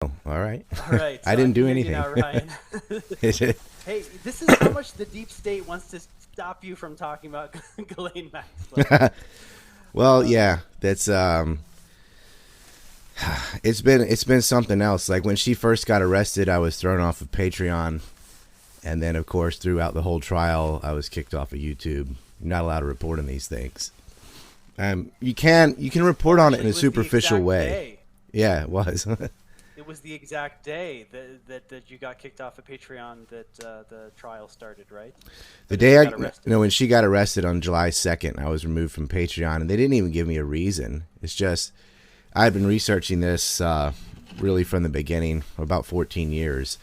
Oh, all right. All right, I so I didn't can do hear you anything. now, Ryan. Is it? Hey, this is how much the deep state wants to stop you from talking about Ghislaine Maxwell. Well, Um, yeah, that's it's been something else. Like when she first got arrested, I was thrown off of Patreon, and then of course throughout the whole trial, I was kicked off of YouTube. You're not allowed to report on these things. You can report on it in Actually, a it was the superficial exact way. day. Yeah, it was. It was the exact day that you got kicked off of Patreon that the trial started, right? The Or that day you I got arrested. no, when she got arrested on July 2nd, I was removed from Patreon, and they didn't even give me a reason. It's just I've been researching this really from the beginning, about 14 years,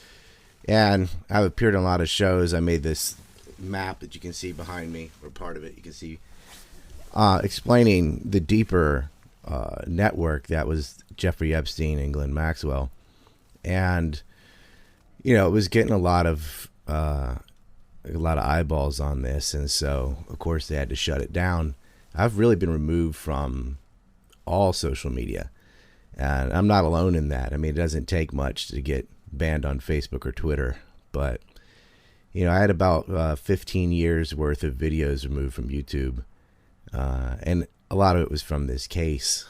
and I've appeared on a lot of shows. I made this map that you can see behind me, or part of it. You can see explaining the deeper network that was Jeffrey Epstein and Ghislaine Maxwell, and it was getting a lot of eyeballs on this, and so of course they had to shut it down. I've really been removed from all social media, and I'm not alone in that. I mean, it doesn't take much to get banned on Facebook or Twitter, but I had about 15 years worth of videos removed from YouTube, and a lot of it was from this case.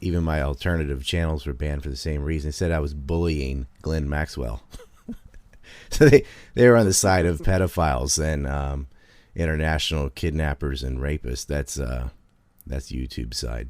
Even my alternative channels were banned for the same reason. They said I was bullying Ghislaine Maxwell. So they were on the side of pedophiles and international kidnappers and rapists. That's YouTube's side.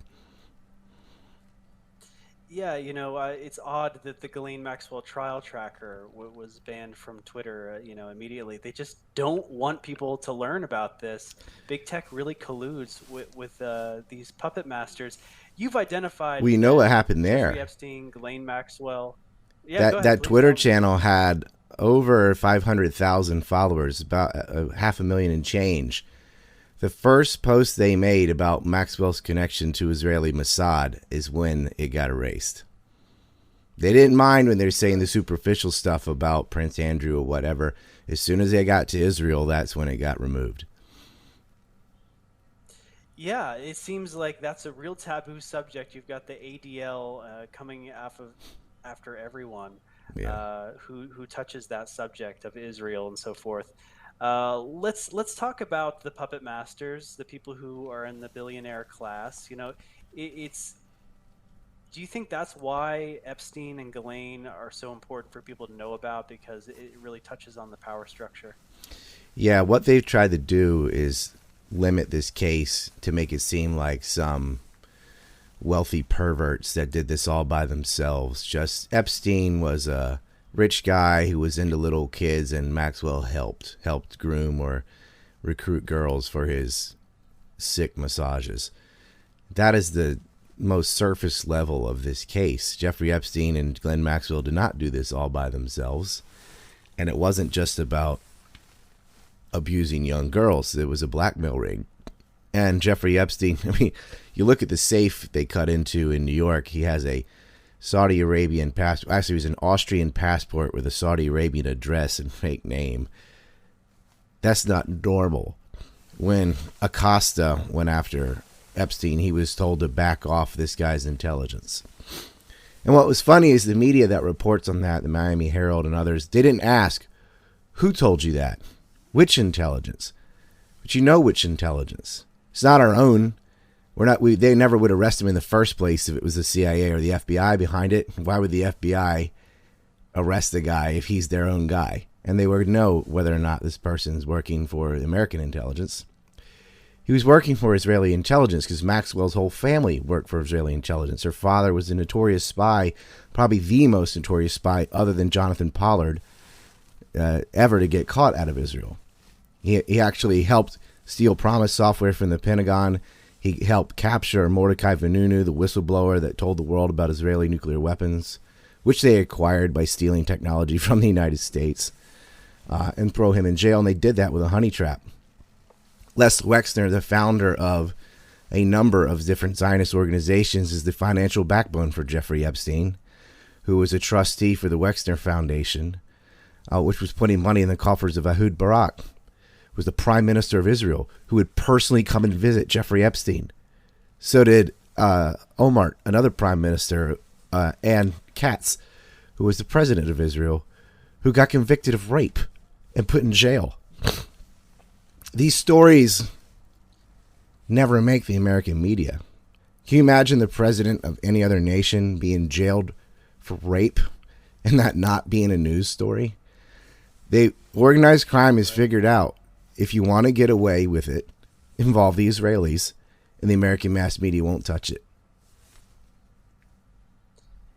Yeah, it's odd that the Ghislaine Maxwell trial tracker was banned from Twitter, immediately. They just don't want people to learn about this. Big tech really colludes with these puppet masters. You've identified We know that what happened Jeffrey there. Epstein, Ghislaine Maxwell. Yeah, go That ahead, that please Twitter tell me. channel had over 500,000 followers, about 500,000 and change. The first post they made about Maxwell's connection to Israeli Mossad is when it got erased. They didn't mind when they're saying the superficial stuff about Prince Andrew or whatever. As soon as they got to Israel, that's when it got removed. Yeah, it seems like that's a real taboo subject. You've got the ADL coming after everyone Yeah. who touches that subject of Israel and so forth. Let's talk about the puppet masters, the people who are in the billionaire class. It's. Do you think that's why Epstein and Ghislaine are so important for people to know about, because it really touches on the power structure? Yeah, what they've tried to do is limit this case to make it seem like some wealthy perverts that did this all by themselves. Just Epstein was a rich guy who was into little kids, and Maxwell helped groom or recruit girls for his sick massages. That is the most surface level of this case. Jeffrey Epstein and Ghislaine Maxwell did not do this all by themselves, and it wasn't just about abusing young girls. It was a blackmail ring. And Jeffrey Epstein, I mean, you look at the safe they cut into in New York. He has a Saudi Arabian passport. Actually, it was an Austrian passport with a Saudi Arabian address and fake name. That's not normal. When Acosta went after Epstein, he was told to back off this guy's intelligence. And what was funny is the media that reports on that, the Miami Herald and others, they didn't ask, who told you that? Which intelligence? But you know which intelligence. It's not our own. They never would arrest him in the first place if it was the CIA or the FBI behind it. Why would the FBI arrest the guy if he's their own guy? And they would know whether or not this person's working for American intelligence. He was working for Israeli intelligence because Maxwell's whole family worked for Israeli intelligence. Her father was a notorious spy, probably the most notorious spy other than Jonathan Pollard ever to get caught out of Israel. He actually helped steal Promise software from the Pentagon. He helped capture Mordecai Vanunu, the whistleblower that told the world about Israeli nuclear weapons, which they acquired by stealing technology from the United States, and throw him in jail. And they did that with a honey trap. Les Wexner, the founder of a number of different Zionist organizations, is the financial backbone for Jeffrey Epstein, who was a trustee for the Wexner Foundation, which was putting money in the coffers of Ehud Barak, was the prime minister of Israel, who would personally come and visit Jeffrey Epstein. So did Omar, another prime minister, and Katz, who was the president of Israel, who got convicted of rape and put in jail. These stories never make the American media. Can you imagine the president of any other nation being jailed for rape and that not being a news story? Organized crime has figured out, if you want to get away with it, involve the Israelis, and the American mass media won't touch it.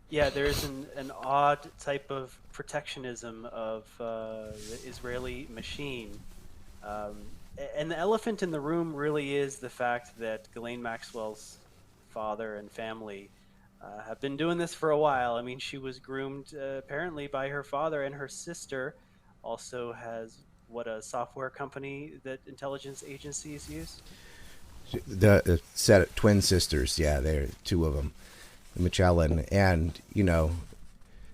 Yeah, there's an odd type of protectionism of the Israeli machine. And the elephant in the room really is the fact that Ghislaine Maxwell's father and family have been doing this for a while. I mean, she was groomed apparently by her father, and her sister also has a software company that intelligence agencies use. The set of twin sisters, yeah, they're two of them, Michelin, and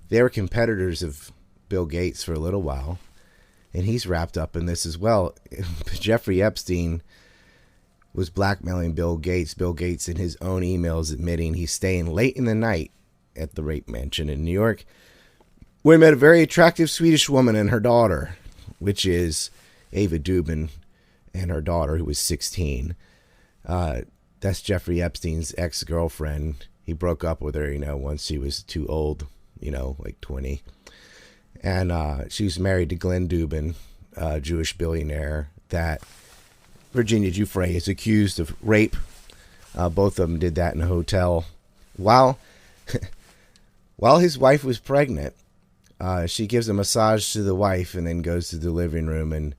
they were competitors of Bill Gates for a little while, and he's wrapped up in this as well. Jeffrey Epstein was blackmailing Bill Gates. Bill Gates, in his own emails, admitting he's staying late in the night at the rape mansion in New York, where he met a very attractive Swedish woman and her daughter, which is Ava Dubin, and her daughter, who was 16. That's Jeffrey Epstein's ex-girlfriend. He broke up with her, once she was too old, like 20. And she was married to Glenn Dubin, a Jewish billionaire that Virginia Giuffre is accused of rape. Both of them did that in a hotel. While his wife was pregnant, she gives a massage to the wife and then goes to the living room and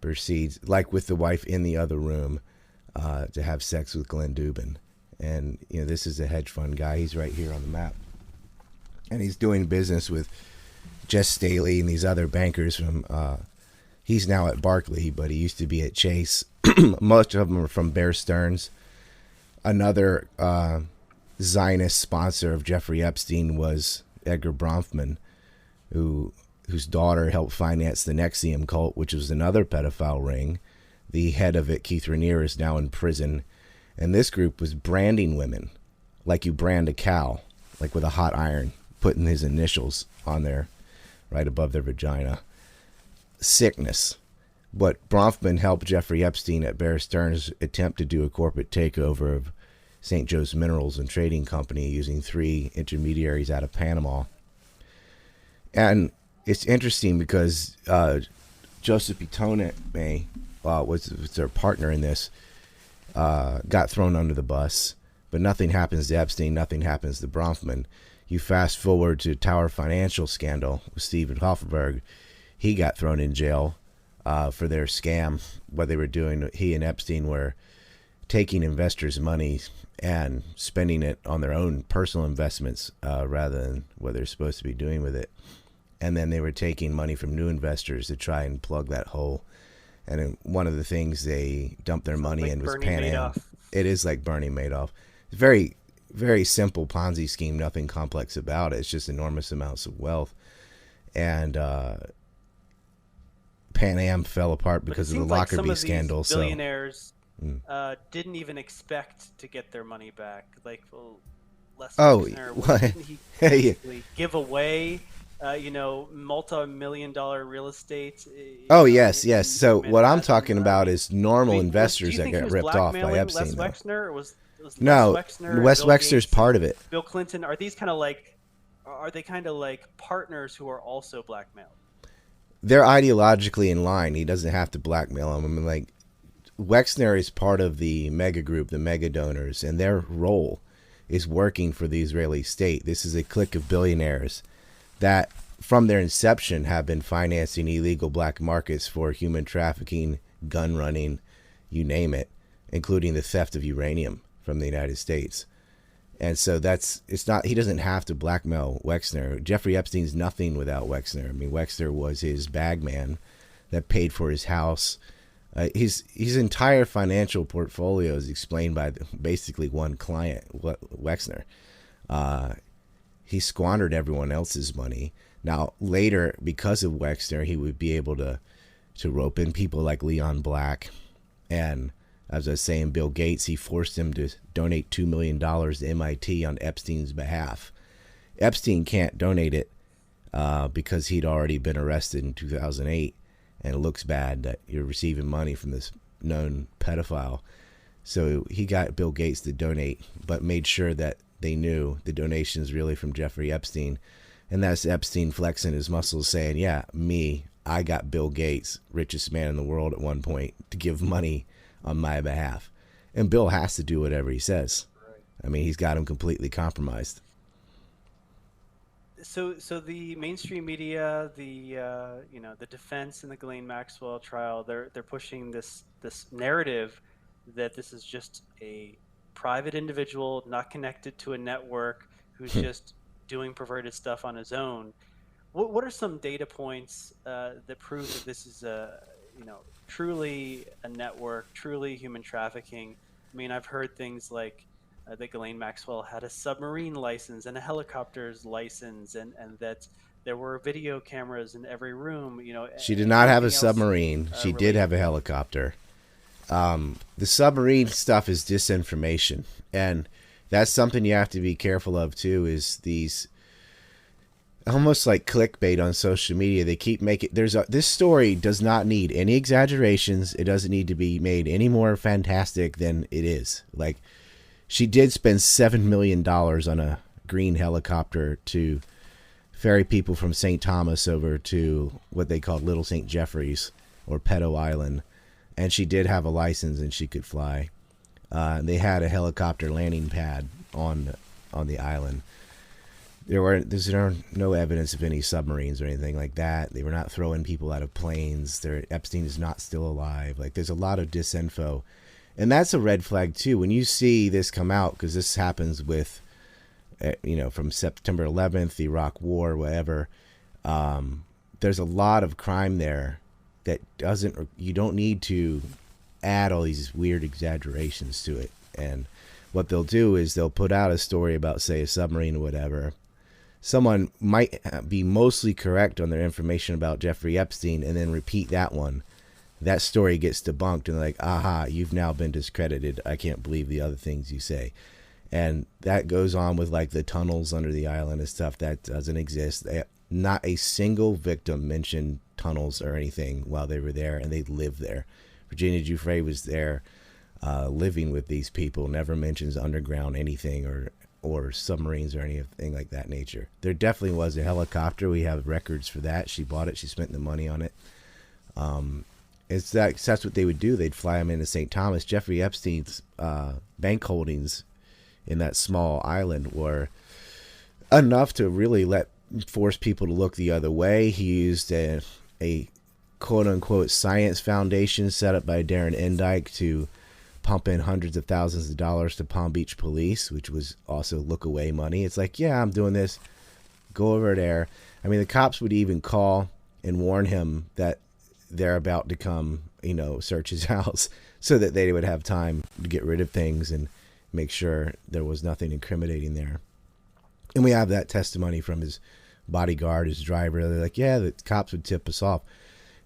proceeds, like with the wife in the other room, to have sex with Glenn Dubin. And, this is a hedge fund guy. He's right here on the map. And he's doing business with Jess Staley and these other bankers from, he's now at Barclays, but he used to be at Chase. Most of them are from Bear Stearns. Another Zionist sponsor of Jeffrey Epstein was Edgar Bronfman, whose daughter helped finance the NXIVM cult, which was another pedophile ring. The head of it, Keith Raniere, is now in prison. And this group was branding women like you brand a cow, like with a hot iron, putting his initials on there right above their vagina. Sickness. But Bronfman helped Jeffrey Epstein at Bear Stearns attempt to do a corporate takeover of St. Joe's Minerals and Trading Company using 3 intermediaries out of Panama. And it's interesting because Joseph Pitone was their partner in this, got thrown under the bus, but nothing happens to Epstein, nothing happens to Bronfman. You fast forward to Tower Financial scandal with Steven Hoffenberg. He got thrown in jail for their scam. What they were doing, he and Epstein were taking investors' money and spending it on their own personal investments rather than what they're supposed to be doing with it. And then they were taking money from new investors to try and plug that hole. And one of the things they dumped their money in was Bernie Pan Am. Madoff. It is like Bernie Madoff. It's very, very simple Ponzi scheme, nothing complex about it. It's just enormous amounts of wealth. And Pan Am fell apart because of the Lockerbie scandal. Some of these billionaires didn't even expect to get their money back. Like, Les Wexner, didn't he basically give away multi-million-dollar real estate? Yes. So what I'm talking about is normal investors that get ripped off by Epstein. Les Wexner, or was no, Les Wexner, Wes Wexner's part of it. Bill Clinton, are they kind of like partners who are also blackmailed? They're ideologically in line. He doesn't have to blackmail them. I mean, like, Wexner is part of the mega group, the mega donors, and their role is working for the Israeli state. This is a clique of billionaires that from their inception have been financing illegal black markets for human trafficking, gun running, you name it, including the theft of uranium from the United States. And so he doesn't have to blackmail Wexner. Jeffrey Epstein's nothing without Wexner. I mean, Wexner was his bag man that paid for his house. His entire financial portfolio is explained by basically one client, Wexner. He squandered everyone else's money. Now, later, because of Wexner, he would be able to rope in people like Leon Black. And as I was saying, Bill Gates, he forced him to donate $2 million to MIT on Epstein's behalf. Epstein can't donate it because he'd already been arrested in 2008, and it looks bad that you're receiving money from this known pedophile. So he got Bill Gates to donate, but made sure that they knew the donation's really from Jeffrey Epstein. And that's Epstein flexing his muscles saying, yeah, I got Bill Gates, richest man in the world at one point, to give money on my behalf. And Bill has to do whatever he says. Right. I mean, he's got him completely compromised. So the mainstream media, the defense in the Ghislaine Maxwell trial, they're pushing this narrative that this is just a private individual, not connected to a network, who's just doing perverted stuff on his own. What are some data points that prove that this is truly a network, truly human trafficking? I mean, I've heard things like that Ghislaine Maxwell had a submarine license and a helicopter's license, and that there were video cameras in every room. She did not have a submarine. She did have a helicopter. The submarine stuff is disinformation, and that's something you have to be careful of too. Is these almost like clickbait on social media? They keep making this story does not need any exaggerations. It doesn't need to be made any more fantastic than it is. Like, she did spend $7 million on a green helicopter to ferry people from St. Thomas over to what they called Little St. Jeffrey's or Pedo Island. And she did have a license and she could fly. They had a helicopter landing pad on the island. There's no evidence of any submarines or anything like that. They were not throwing people out of planes. Epstein is not still alive. Like, there's a lot of disinfo. And that's a red flag too. When you see this come out, because this happens with, from September 11th, the Iraq War, whatever, there's a lot of crime there that you don't need to add all these weird exaggerations to it. And what they'll do is they'll put out a story about, say, a submarine or whatever. Someone might be mostly correct on their information about Jeffrey Epstein and then repeat that one. That story gets debunked and they're like, aha, you've now been discredited. I can't believe the other things you say. And that goes on with like the tunnels under the island and stuff that doesn't exist. Not a single victim mentioned tunnels or anything while they were there, and they lived there. Virginia Giuffre was there living with these people, never mentions underground anything or submarines or anything like that nature. There definitely was a helicopter. We have records for that. She bought it. She spent the money on it. That's what they would do. They'd fly him into St. Thomas. Jeffrey Epstein's bank holdings in that small island were enough to really force people to look the other way. He used a quote-unquote science foundation set up by Darren Endyke to pump in hundreds of thousands of dollars to Palm Beach police, which was also look-away money. It's like, yeah, I'm doing this. Go over there. I mean, the cops would even call and warn him that they're about to come, search his house so that they would have time to get rid of things and make sure there was nothing incriminating there. And we have that testimony from his bodyguard, his driver. They're like, yeah, the cops would tip us off.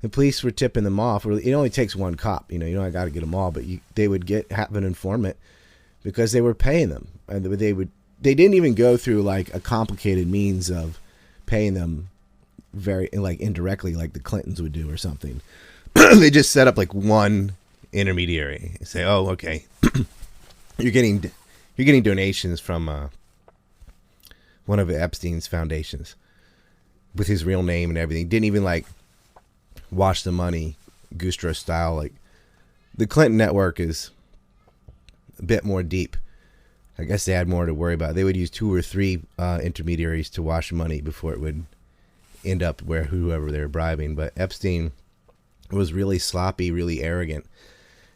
The police were tipping them off. It only takes one cop. You don't got to get them all, but they would have an informant because they were paying them. And they didn't even go through like a complicated means of paying them very like indirectly like the Clintons would do or something. They just set up like one intermediary. Say, oh, okay, you're getting donations from one of Epstein's foundations with his real name and everything. Didn't even like wash the money Gustro style. Like, the Clinton network is a bit more deep. I guess they had more to worry about. They would use 2 or 3 intermediaries to wash money before it would end up where whoever they're bribing. But Epstein was really sloppy, really arrogant.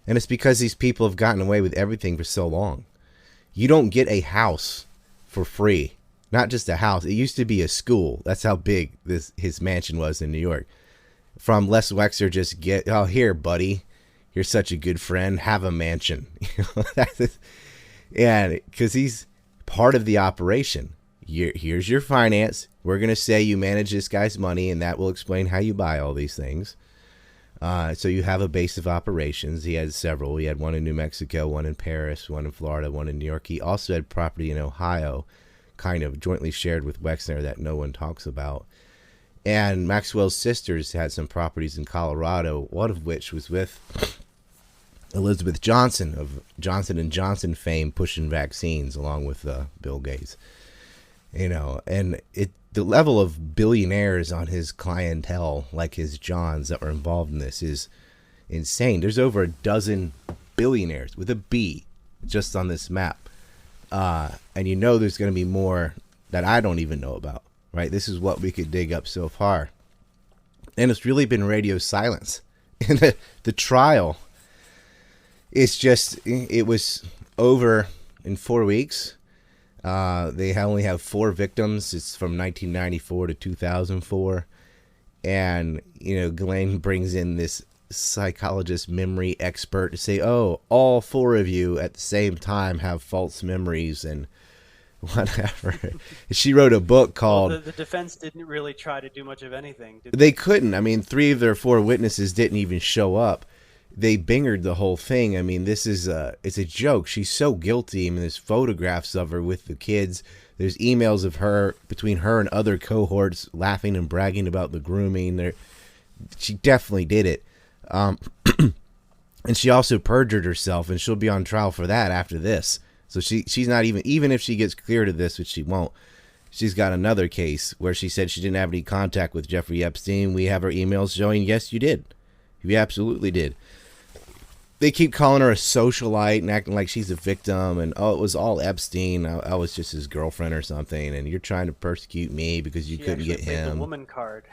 And it's because these people have gotten away with everything for so long. You don't get a house for free. Not just a house. It used to be a school. That's how big his mansion was in New York. From Les Wexner, just get, oh, here, buddy. You're such a good friend. Have a mansion. And because he's part of the operation. Here's your finance. We're going to say you manage this guy's money, and that will explain how you buy all these things. So you have a base of operations. He had several. He had one in New Mexico, one in Paris, one in Florida, one in New York. He also had property in Ohio, kind of jointly shared with Wexner that no one talks about. And Maxwell's sisters had some properties in Colorado, one of which was with Elizabeth Johnson of Johnson & Johnson fame, pushing vaccines along with Bill Gates. You know, and the level of billionaires on his clientele, like his Johns that were involved in this, is insane. There's over a dozen billionaires with a B just on this map. And you know there's going to be more that I don't even know about, right? This is what we could dig up so far. And it's really been radio silence. In the trial, it's just, it was over in 4 weeks. They only have 4 victims. It's from 1994 to 2004. And, you know, Glenn brings in this psychologist memory expert to say, oh, all 4 of you at the same time have false memories and whatever. She wrote a book called... Well, the defense didn't really try to do much of anything, did they? Couldn't. I mean, 3 of their 4 witnesses didn't even show up. They bingered the whole thing. I mean, this is it's a joke. She's so guilty. I mean, there's photographs of her with the kids. There's emails of her between her and other cohorts laughing and bragging about the grooming. She definitely did it. And she also perjured herself, and she'll be on trial for that after this. So she's not even if she gets cleared of this, which she won't, she's got another case where she said she didn't have any contact with Jeffrey Epstein. We have her emails showing, yes, you did. You absolutely did. They keep calling her a socialite and acting like she's a victim, and oh, it was all Epstein. I was just his girlfriend or something, and you're trying to persecute me because you couldn't get him. The woman card.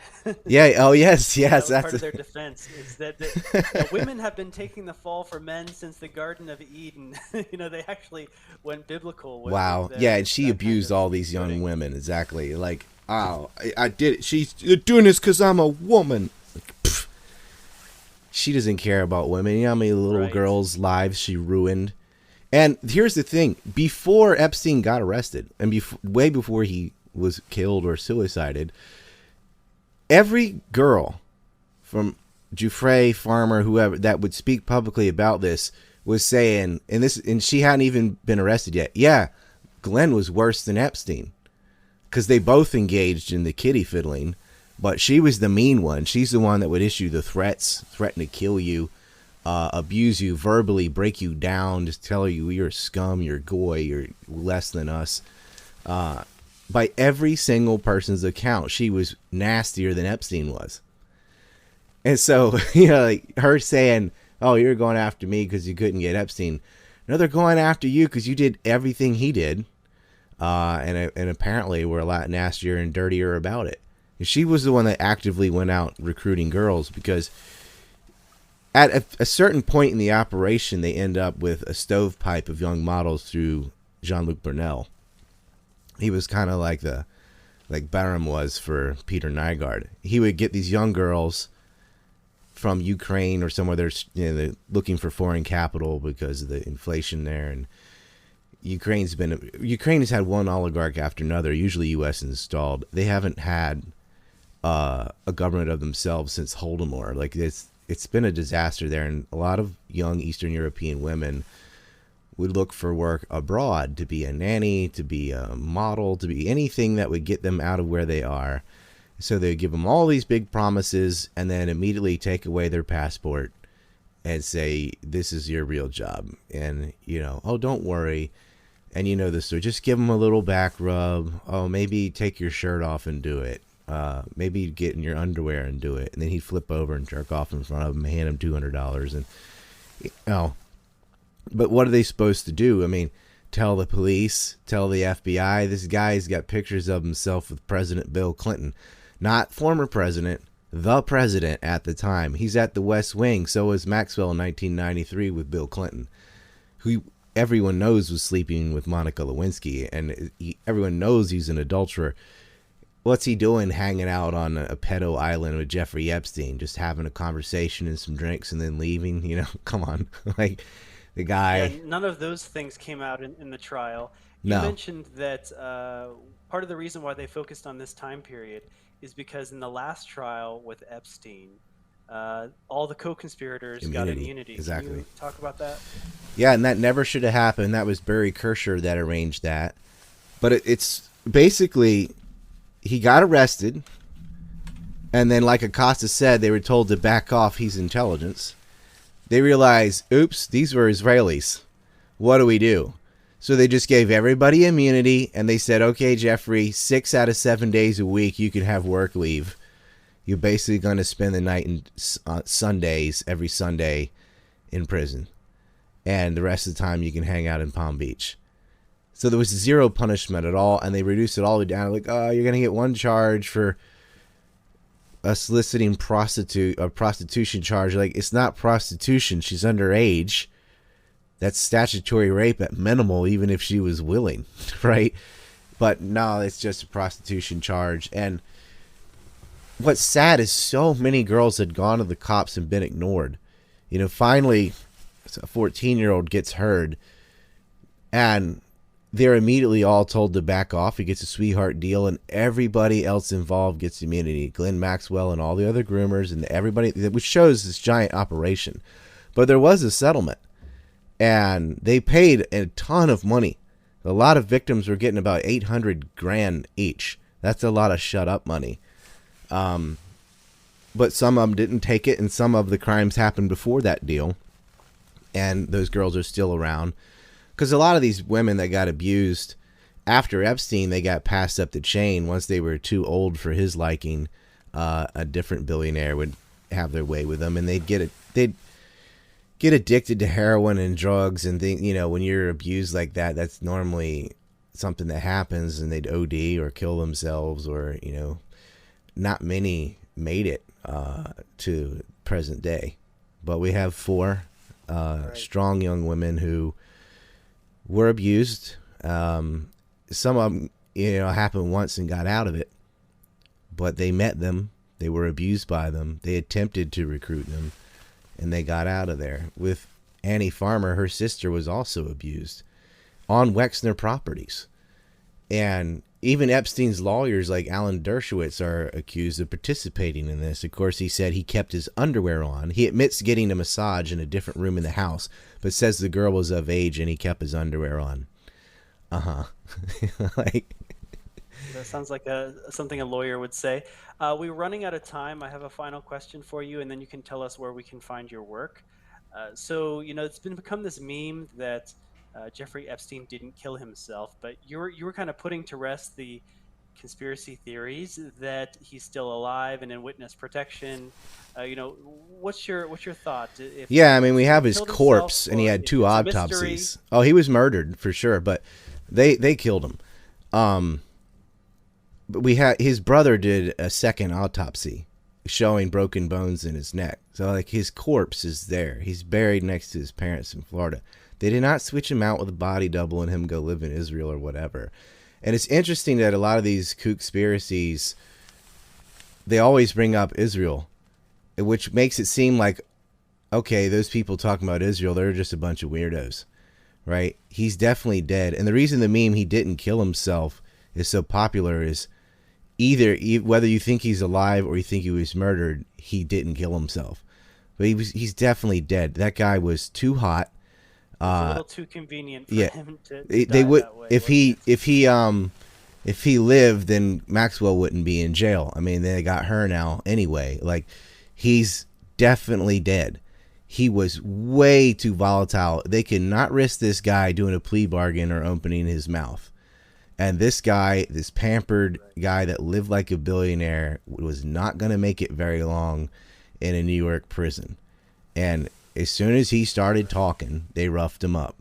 Yeah. Oh, yes. That's part of their defense. Is that women have been taking the fall for men since the Garden of Eden. You know, they actually went biblical. Wow. Yeah, and she abused all these young women. Exactly. Like, oh, I did it. She's doing this because I'm a woman. She doesn't care about women. You know how many little girls' lives she ruined? And here's the thing. Before Epstein got arrested, and way before he was killed or suicided, every girl from Jeffrey, Farmer, whoever, that would speak publicly about this was saying, and she hadn't even been arrested yet, yeah, Glenn was worse than Epstein. Because they both engaged in the kitty fiddling. But she was the mean one. She's the one that would issue the threats, threaten to kill you, abuse you verbally, break you down, just tell you you're a scum, you're goy, you're less than us. By every single person's account, she was nastier than Epstein was. And so, you know, like her saying, oh, you're going after me because you couldn't get Epstein. No, they're going after you because you did everything he did. And apparently we're a lot nastier and dirtier about it. She was the one that actively went out recruiting girls, because at a certain point in the operation, they end up with a stovepipe of young models through Jean-Luc Brunel. He was kind of like Barham was for Peter Nygaard. He would get these young girls from Ukraine or somewhere they're looking for foreign capital because of the inflation there, and Ukraine has had one oligarch after another, usually U.S. installed. They haven't had a government of themselves since Holodomor. Like it's been a disaster there, and a lot of young Eastern European women would look for work abroad, to be a nanny, to be a model, to be anything that would get them out of where they are. So they give them all these big promises and then immediately take away their passport and say, this is your real job. And, you know, oh, don't worry. And you know the story. Just give them a little back rub. Oh, maybe take your shirt off and do it. Maybe get in your underwear and do it. And then he'd flip over and jerk off in front of him, hand him $200. And, you know, but what are they supposed to do? I mean, tell the police, tell the FBI, this guy's got pictures of himself with President Bill Clinton, not former president, the president at the time. He's at the West Wing. So was Maxwell in 1993 with Bill Clinton, who everyone knows was sleeping with Monica Lewinsky, and everyone knows he's an adulterer. What's he doing hanging out on a pedo island with Jeffrey Epstein, just having a conversation and some drinks and then leaving? You know, come on. Like, the guy... Yeah, none of those things came out in the trial. You mentioned that part of the reason why they focused on this time period is because in the last trial with Epstein, all the co-conspirators got immunity. Exactly. Can you talk about that? Yeah, and that never should have happened. That was Barry Kirscher that arranged that. But it's basically... He got arrested. And then, like Acosta said, they were told to back off. He's intelligence. They realized, oops, these were Israelis. What do we do? So they just gave everybody immunity, and they said, okay, Jeffrey, 6 out of 7 days a week you can have work leave. You're basically going to spend the night in Sundays, every Sunday, in prison. And the rest of the time you can hang out in Palm Beach. So there was zero punishment at all, and they reduced it all the way down. Like, oh, you're going to get one charge for a soliciting prostitution charge. Like, it's not prostitution. She's underage. That's statutory rape at minimal, even if she was willing, right? But no, it's just a prostitution charge. And what's sad is so many girls had gone to the cops and been ignored. You know, finally, a 14-year-old gets heard, and they're immediately all told to back off. He gets a sweetheart deal, and everybody else involved gets immunity. Glenn Maxwell and all the other groomers and everybody, which shows this giant operation. But there was a settlement, and they paid a ton of money. A lot of victims were getting about $800,000 each. That's a lot of shut up money. But some of them didn't take it, and some of the crimes happened before that deal, and those girls are still around. Because a lot of these women that got abused after Epstein, they got passed up the chain. Once they were too old for his liking, a different billionaire would have their way with them, and they'd get addicted to heroin and drugs and things. You know, when you're abused like that, that's normally something that happens, and they'd OD or kill themselves, or, you know, not many made it to present day. But we have 4 strong young women who were abused. Some of them, you know, happened once and got out of it, but they met them. They were abused by them. They attempted to recruit them, and they got out of there. With Annie Farmer, her sister was also abused on Wexner properties. And even Epstein's lawyers, like Alan Dershowitz, are accused of participating in this. Of course, he said he kept his underwear on. He admits getting a massage in a different room in the house, but says the girl was of age and he kept his underwear on. Like, that sounds like something a lawyer would say. We're running out of time. I have a final question for you, and then you can tell us where we can find your work. So, you know, it's become this meme that Jeffrey Epstein didn't kill himself, but you were kind of putting to rest the conspiracy theories that he's still alive and in witness protection. You know, what's your thought? Yeah, I mean, we have his corpse, and he had 2 autopsies. Oh, he was murdered for sure, but they killed him. But his brother did a second autopsy showing broken bones in his neck. So, like, his corpse is there. He's buried next to his parents in Florida. They did not switch him out with a body double and him go live in Israel or whatever. And it's interesting that a lot of these conspiracies, they always bring up Israel, which makes it seem like, okay, those people talking about Israel, they're just a bunch of weirdos, right? He's definitely dead. And the reason the meme he didn't kill himself is so popular is either whether you think he's alive or you think he was murdered, he didn't kill himself. But he's definitely dead. That guy was too hot. It's a little too convenient for him to die that way. If he lived, then Maxwell wouldn't be in jail. I mean, they got her now anyway. Like, he's definitely dead. He was way too volatile. They could not risk this guy doing a plea bargain or opening his mouth. And this guy, this pampered guy that lived like a billionaire, was not going to make it very long in a New York prison. And as soon as he started talking, they roughed him up.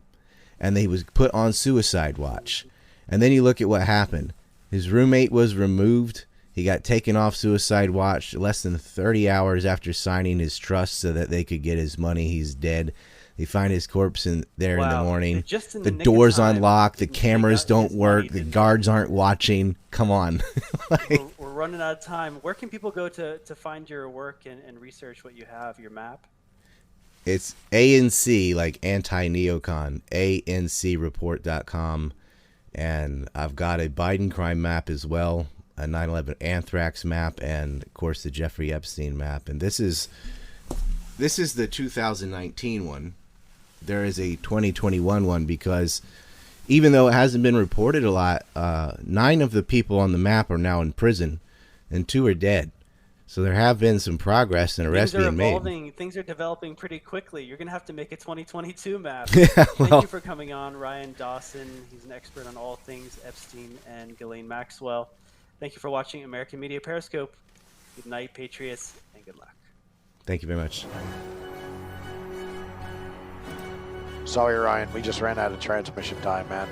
And he was put on suicide watch. And then you look at what happened. His roommate was removed. He got taken off suicide watch less than 30 hours after signing his trust so that they could get his money. He's dead. They find his corpse in the morning. Just the door's unlocked. The cameras don't work. The guards aren't watching. Come on. We're running out of time. Where can people go to find your work and research what you have, your map? It's ANC, like anti-neocon, ancreport.com. And I've got a Biden crime map as well, a 9/11 anthrax map, and, of course, the Jeffrey Epstein map. And this is the 2019 one. There is a 2021 one because even though it hasn't been reported a lot, 9 of the people on the map are now in prison and 2 are dead. So there have been some progress and arrests being made. Things are developing pretty quickly. You're going to have to make a 2022 map. Yeah, Thank you for coming on, Ryan Dawson. He's an expert on all things Epstein and Ghislaine Maxwell. Thank you for watching American Media Periscope. Good night, Patriots, and good luck. Thank you very much. Sorry, Ryan. We just ran out of transmission time, man.